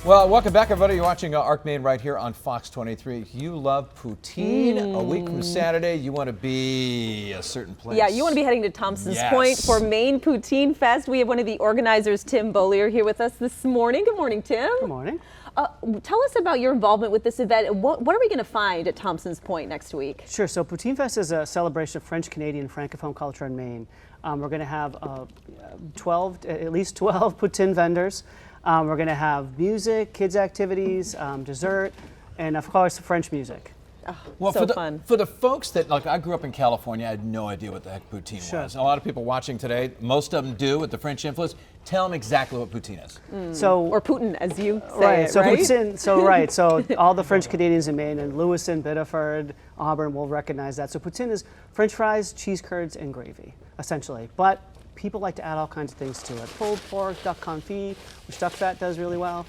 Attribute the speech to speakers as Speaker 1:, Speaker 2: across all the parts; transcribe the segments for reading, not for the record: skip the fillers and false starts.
Speaker 1: Well, welcome back, everybody. You're watching Arc Maine right here on Fox 23. You love poutine. A week from Saturday, you want to be a certain place.
Speaker 2: Yeah, you want to be heading to Thompson's Point for Maine PoutineFest. We have one of the organizers, Tim Beaulieu, here with us this morning. Good morning, Tim.
Speaker 3: Good morning.
Speaker 2: Tell us about your involvement with this event. What are we going to find at Thompson's Point next week?
Speaker 3: Sure. So PoutineFest is a celebration of French-Canadian Francophone culture in Maine. We're going to have at least 12 poutine vendors. We're going to have music, kids' activities, dessert, and of course, French music.
Speaker 2: Oh,
Speaker 1: well,
Speaker 2: so fun.
Speaker 1: For the folks that, like, I grew up in California, I had no idea what the heck poutine was. And a lot of people watching today, most of them do with the French influence. Tell them exactly what poutine is.
Speaker 2: Or Putin, as you say,
Speaker 3: right? So
Speaker 2: right?
Speaker 3: Poutine, so all the French Canadians in Maine and Lewiston, Biddeford, Auburn will recognize that. So poutine is French fries, cheese curds, and gravy, essentially. But people like to add all kinds of things to it. Pulled pork, duck confit, which duck fat does really well,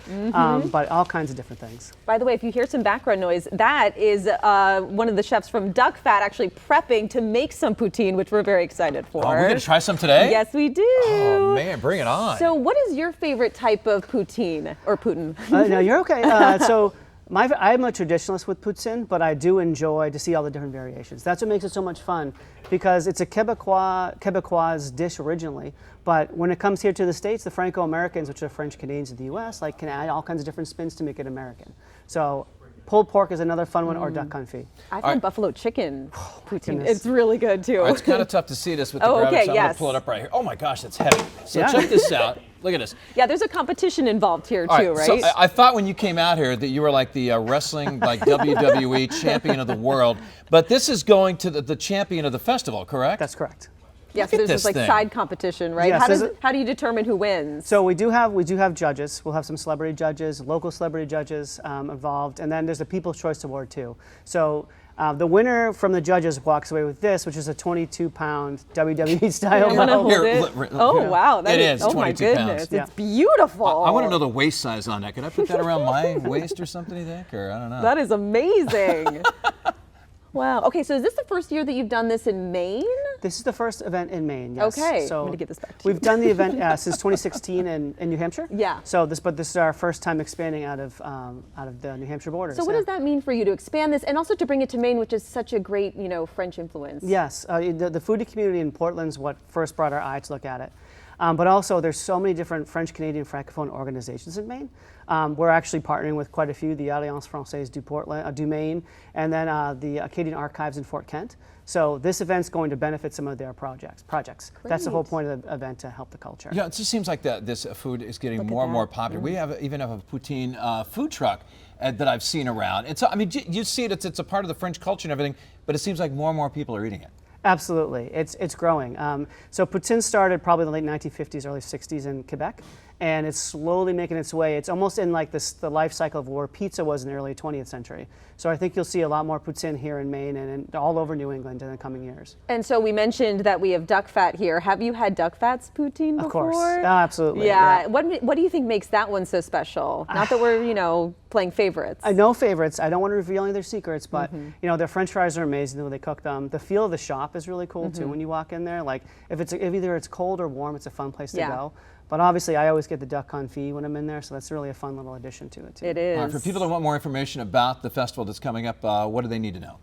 Speaker 3: but all kinds of different things.
Speaker 2: By the way, if you hear some background noise, that is one of the chefs from Duck Fat actually prepping to make some poutine, which we're very excited for.
Speaker 1: Oh, we're going to try some today?
Speaker 2: Yes, we do.
Speaker 1: Oh, man, bring it on.
Speaker 2: So what is your favorite type of poutine, or Putin?
Speaker 3: No, you're okay. I'm a traditionalist with poutine, but I do enjoy to see all the different variations. That's what makes it so much fun, because it's a Quebecois dish originally, but when it comes here to the States, the Franco-Americans, which are French Canadians in the U.S., can add all kinds of different spins to make it American. So pulled pork is another fun one, or duck confit.
Speaker 2: I've had buffalo chicken poutine. It's really good too.
Speaker 1: It's kind of tough to see this with the graphics, so I'm going to pull it up right here. Oh my gosh, that's heavy. So check this out. Look at this.
Speaker 2: Yeah, there's a competition involved here too, right?
Speaker 1: So I thought when you came out here that you were like the wrestling, like WWE champion of the world, but this is going to the champion of the festival, correct?
Speaker 3: That's correct.
Speaker 2: Yes, so there's this side competition, right?
Speaker 3: Yes,
Speaker 2: how do you determine who wins?
Speaker 3: So we do have judges. We'll have some celebrity judges, local celebrity judges involved, and then there's a People's Choice Award too. So the winner from the judges walks away with this, which is a 22-pound WWE style belt.
Speaker 2: Oh wow,
Speaker 1: it is.
Speaker 2: Oh my goodness, it's beautiful.
Speaker 1: I want to know the waist size on that. Could I put that around my waist or something? You think, or I don't know.
Speaker 2: That is amazing. Wow. Okay, so is this the first year that you've done this in Maine?
Speaker 3: This is the first event in Maine, yes.
Speaker 2: Okay,
Speaker 3: so
Speaker 2: I'm going to get this back to you.
Speaker 3: We've done the event since 2016 in New Hampshire.
Speaker 2: Yeah.
Speaker 3: So this is our first time expanding out of the New Hampshire borders.
Speaker 2: So what does that mean for you to expand this and also to bring it to Maine, which is such a great, French influence?
Speaker 3: Yes, the foodie community in Portland's what first brought our eye to look at it. But also, there's so many different French-Canadian Francophone organizations in Maine. We're actually partnering with quite a few, the Alliance Française du Maine, and then the Acadian Archives in Fort Kent. So this event's going to benefit some of their projects. Great. That's the whole point of the event, to help the culture.
Speaker 1: Yeah, it just seems like this food is getting more and more popular. We even have a poutine food truck that I've seen around. And so, I mean, you see it, it's a part of the French culture and everything, but it seems like more and more people are eating it.
Speaker 3: Absolutely, it's growing. So poutine started probably in the late 1950s, early 60s in Quebec, and it's slowly making its way. It's almost in like the life cycle of where pizza was in the early 20th century. So I think you'll see a lot more poutine here in Maine and all over New England in the coming years.
Speaker 2: And so we mentioned that we have duck fat here. Have you had duck fat's poutine before?
Speaker 3: Of course, absolutely.
Speaker 2: Yeah. What do you think makes that one so special? Not that we're playing favorites.
Speaker 3: No favorites. I don't want to reveal any of their secrets, but their French fries are amazing the way they cook them. The feel of the shop is really cool too when you walk in there. Like if either it's cold or warm, it's a fun place to go. But obviously, I always get the duck confit when I'm in there, so that's really a fun little addition to it too.
Speaker 2: It is.
Speaker 1: All right, for people that want more information about the festival that's coming up, what do they need to know?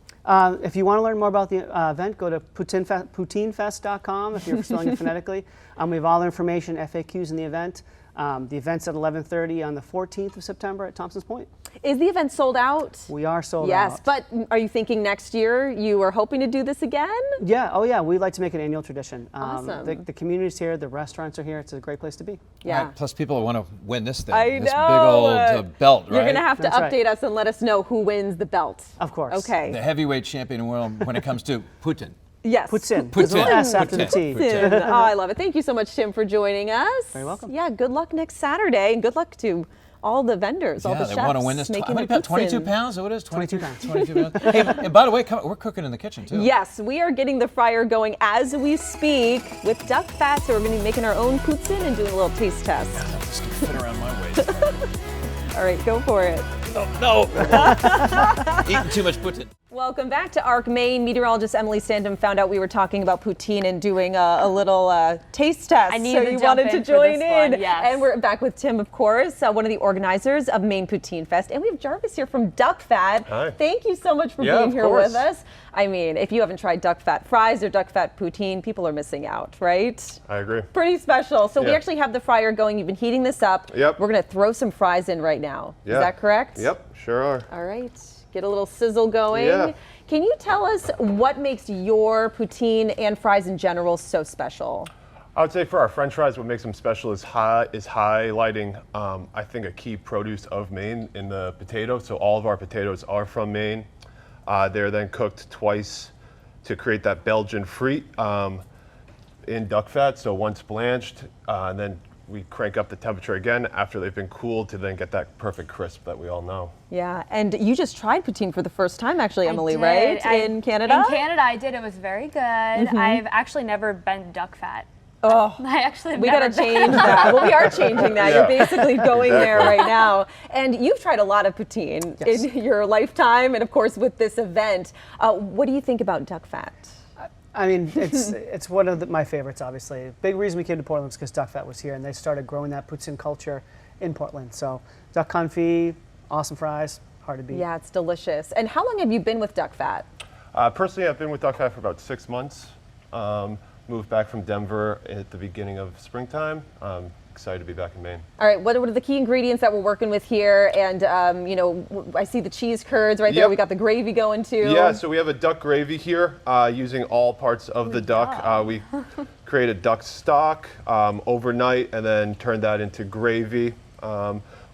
Speaker 3: If you want to learn more about the event, go to PoutineFest.com if you're spelling it phonetically. We have all the information, FAQs in the event. The event's at 11:30 on the 14th of September at Thompson's Point.
Speaker 2: Is the event sold out?
Speaker 3: We are sold out.
Speaker 2: Yes, but are you thinking next year you are hoping to do this again?
Speaker 3: Yeah, oh yeah, we'd like to make it an annual tradition.
Speaker 2: Awesome.
Speaker 3: The community's here, the restaurants are here, it's a great place to be.
Speaker 2: Yeah.
Speaker 1: Right, plus people want to win this thing.
Speaker 2: I know.
Speaker 1: This big old belt, right?
Speaker 2: You're going to have to
Speaker 3: That's
Speaker 2: update us and let us know who wins the belt.
Speaker 3: Of course.
Speaker 2: Okay.
Speaker 1: The heavyweight champion in the world when it comes to Putin.
Speaker 2: Yes.
Speaker 3: Poutine.
Speaker 1: Poutine.
Speaker 3: S after the T.
Speaker 2: Oh, I love it. Thank you so much, Tim, for joining us.
Speaker 3: Very welcome.
Speaker 2: Yeah, good luck next Saturday, and good luck to all the vendors, all the chefs.
Speaker 1: Yeah, they want to win this.
Speaker 2: Making
Speaker 1: How many pounds? 22 pounds? What is it?
Speaker 3: 22 pounds.
Speaker 1: 22 pounds. Hey, and by the way, we're cooking in the kitchen too.
Speaker 2: Yes, we are getting the fryer going as we speak with duck fat, so we're going to be making our own poutine and doing a little taste test.
Speaker 1: Yeah, just fit around my waist.
Speaker 2: All right, go for it.
Speaker 1: Oh, no. Eating too much poutine.
Speaker 2: Welcome back to ARC Maine. Meteorologist Emily Sandham found out we were talking about poutine and doing a little taste test.
Speaker 4: I needed
Speaker 2: so you
Speaker 4: to jump
Speaker 2: wanted to
Speaker 4: in for
Speaker 2: join
Speaker 4: this
Speaker 2: in.
Speaker 4: one, yes.
Speaker 2: And we're back with Tim, of course, one of the organizers of Maine PoutineFest. And we have Jarvis here from Duck Fat.
Speaker 5: Hi.
Speaker 2: Thank you so much for
Speaker 5: Yeah,
Speaker 2: being
Speaker 5: of
Speaker 2: here
Speaker 5: course.
Speaker 2: with us. I mean, if you haven't tried duck fat fries or duck fat poutine, people are missing out, right?
Speaker 5: I agree.
Speaker 2: Pretty special. So we
Speaker 5: Yeah.
Speaker 2: actually have the fryer going. You've been heating this up.
Speaker 5: Yep.
Speaker 2: We're going to throw some fries in right now.
Speaker 5: Yeah.
Speaker 2: Is that correct?
Speaker 5: Yep, sure are.
Speaker 2: All right, get a little sizzle going.
Speaker 5: Yeah.
Speaker 2: Can you tell us what makes your poutine and fries in general so special?
Speaker 5: I would say for our French fries, what makes them special is highlighting, I think, a key produce of Maine in the potato. So all of our potatoes are from Maine. They're then cooked twice to create that Belgian frite in duck fat. So once blanched, and then we crank up the temperature again after they've been cooled to then get that perfect crisp that we all know.
Speaker 2: Yeah, and you just tried poutine for the first time, actually, Emily,
Speaker 4: I did.
Speaker 2: right? In Canada?
Speaker 4: In Canada, I did. It was very good. I've actually never been duck fat.
Speaker 2: Oh,
Speaker 4: I actually have
Speaker 2: we
Speaker 4: never
Speaker 2: got to change that. Well, we are changing that. You're
Speaker 5: Yeah.
Speaker 2: basically going there right now. And you've tried a lot of poutine
Speaker 3: Yes.
Speaker 2: in your lifetime, and of course with this event. What do you think about duck fat?
Speaker 3: I mean, it's one of my favorites, obviously. Big reason we came to Portland was because Duck Fat was here, and they started growing that poutine culture in Portland. So duck confit, awesome fries, hard to beat.
Speaker 2: Yeah, it's delicious. And how long have you been with duck fat?
Speaker 5: Personally, I've been with duck fat for about 6 months. Moved back from Denver at the beginning of springtime. Excited to be back in Maine.
Speaker 2: All right, what are the key ingredients that we're working with here? And, you know, I see the cheese curds right there.
Speaker 5: Yep.
Speaker 2: We got the gravy going too.
Speaker 5: Yeah, so we have a duck gravy here using all parts of the duck. We created duck stock overnight and then turned that into gravy.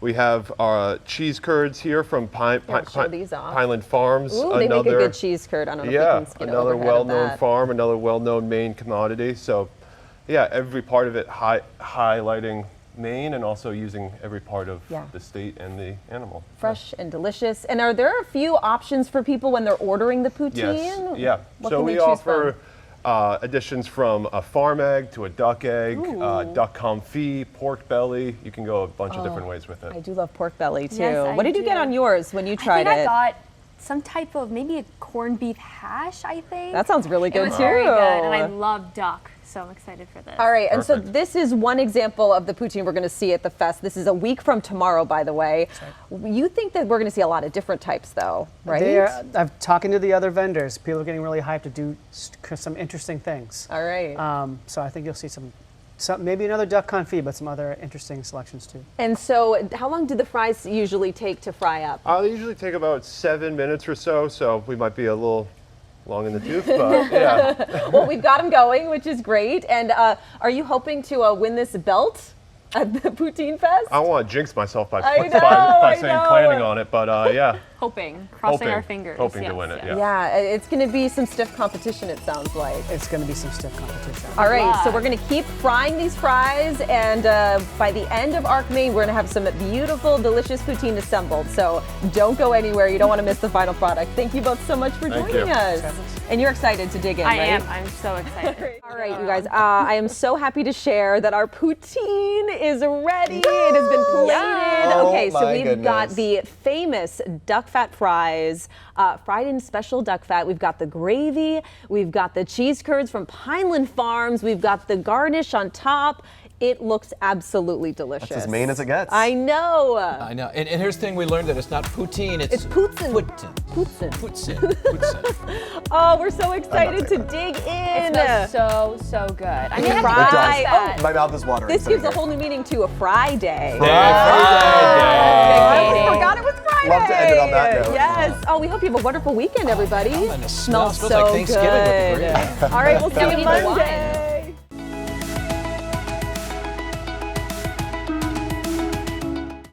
Speaker 5: We have our cheese curds here from
Speaker 2: show these off.
Speaker 5: Pineland Farms.
Speaker 2: Ooh, they make a good cheese curd. I don't know if we can get
Speaker 5: another
Speaker 2: overhead of
Speaker 5: well-known
Speaker 2: that.
Speaker 5: farm, another well-known Maine commodity. So, yeah, every part of it highlighting Maine and also using every part of
Speaker 2: Yeah.
Speaker 5: the state and the animal.
Speaker 2: Fresh and delicious. And are there a few options for people when they're ordering the poutine?
Speaker 5: Yes, yeah.
Speaker 2: What
Speaker 5: So
Speaker 2: can
Speaker 5: we
Speaker 2: they choose
Speaker 5: offer
Speaker 2: from?
Speaker 5: additions from a farm egg to a duck egg, duck confit, pork belly. You can go a bunch of different ways with it.
Speaker 2: I do love pork belly too.
Speaker 4: Yes, I
Speaker 2: what did you get
Speaker 4: do.
Speaker 2: on yours when you
Speaker 4: I
Speaker 2: tried
Speaker 4: think
Speaker 2: it?
Speaker 4: I got some type of maybe a corned beef hash, I think.
Speaker 2: That sounds really good
Speaker 4: It was
Speaker 2: too.
Speaker 4: very good, and I love duck, so I'm excited for this.
Speaker 2: All right, and so
Speaker 5: Perfect.
Speaker 2: this is one example of the poutine we're going to see at the fest. This is a week from tomorrow, by the way. You think that we're going to see a lot of different types, though, right?
Speaker 3: I'm talking to the other vendors. People are getting really hyped to do some interesting things.
Speaker 2: All right.
Speaker 3: So I think you'll see some maybe another duck confit, but some other interesting selections too.
Speaker 2: And so how long do the fries usually take to fry up?
Speaker 5: They usually take about 7 minutes or so we might be a little long in the tooth, but yeah.
Speaker 2: Well, we've got them going, which is great. And are you hoping to win this belt at the Poutine Fest?
Speaker 5: I don't want to jinx myself by
Speaker 2: I
Speaker 5: saying
Speaker 2: know.
Speaker 5: planning on it, but yeah.
Speaker 4: Crossing our fingers.
Speaker 5: Hoping to
Speaker 4: yes,
Speaker 5: win it,
Speaker 4: yes.
Speaker 5: yeah.
Speaker 2: Yeah, it's going to be some stiff competition, it sounds like.
Speaker 3: It's going to be some stiff competition.
Speaker 2: All right, so
Speaker 4: Love.
Speaker 2: we're going to keep frying these fries, and by the end of ARC Maine, we're going to have some beautiful, delicious poutine assembled. So don't go anywhere. You don't want to miss the final product. Thank you both so much for
Speaker 5: Thank
Speaker 2: joining
Speaker 5: you.
Speaker 2: us. And you're excited to dig in,
Speaker 4: I
Speaker 2: right?
Speaker 4: am. I'm so excited.
Speaker 2: All right, you guys, I am so happy to share that our poutine is ready. It has been plated.
Speaker 1: Oh,
Speaker 2: Okay, so
Speaker 1: my
Speaker 2: we've got
Speaker 1: goodness.
Speaker 2: the famous duck fat fries, fried in special duck fat. We've got the gravy. We've got the cheese curds from Pineland Farms. We've got the garnish on top. It looks absolutely delicious.
Speaker 6: That's as Maine as it gets.
Speaker 2: I know.
Speaker 1: I know. And here's the thing we learned that it's not poutine, it's
Speaker 2: poutine.
Speaker 1: Poutine.
Speaker 2: Poutine.
Speaker 1: Poutine. Poutine.
Speaker 2: Oh, we're so excited to dig in.
Speaker 4: It smells so good. I mean, I
Speaker 2: Fry.
Speaker 4: have to
Speaker 2: Oh,
Speaker 4: taste that.
Speaker 6: My mouth is watering.
Speaker 2: This
Speaker 6: sitting
Speaker 2: gives a
Speaker 6: here.
Speaker 2: whole new meaning to a fry day.
Speaker 1: Friday.
Speaker 2: I almost
Speaker 4: Katie.
Speaker 2: forgot it was Friday.
Speaker 6: Love to end it on that note.
Speaker 2: Yes. Oh, we hope you have a wonderful weekend, everybody.
Speaker 1: And it smells
Speaker 2: so
Speaker 1: like Thanksgiving with the
Speaker 2: good.
Speaker 1: gravy.
Speaker 2: All right, we'll see
Speaker 4: Now we
Speaker 2: you
Speaker 4: need the wine.
Speaker 2: Monday.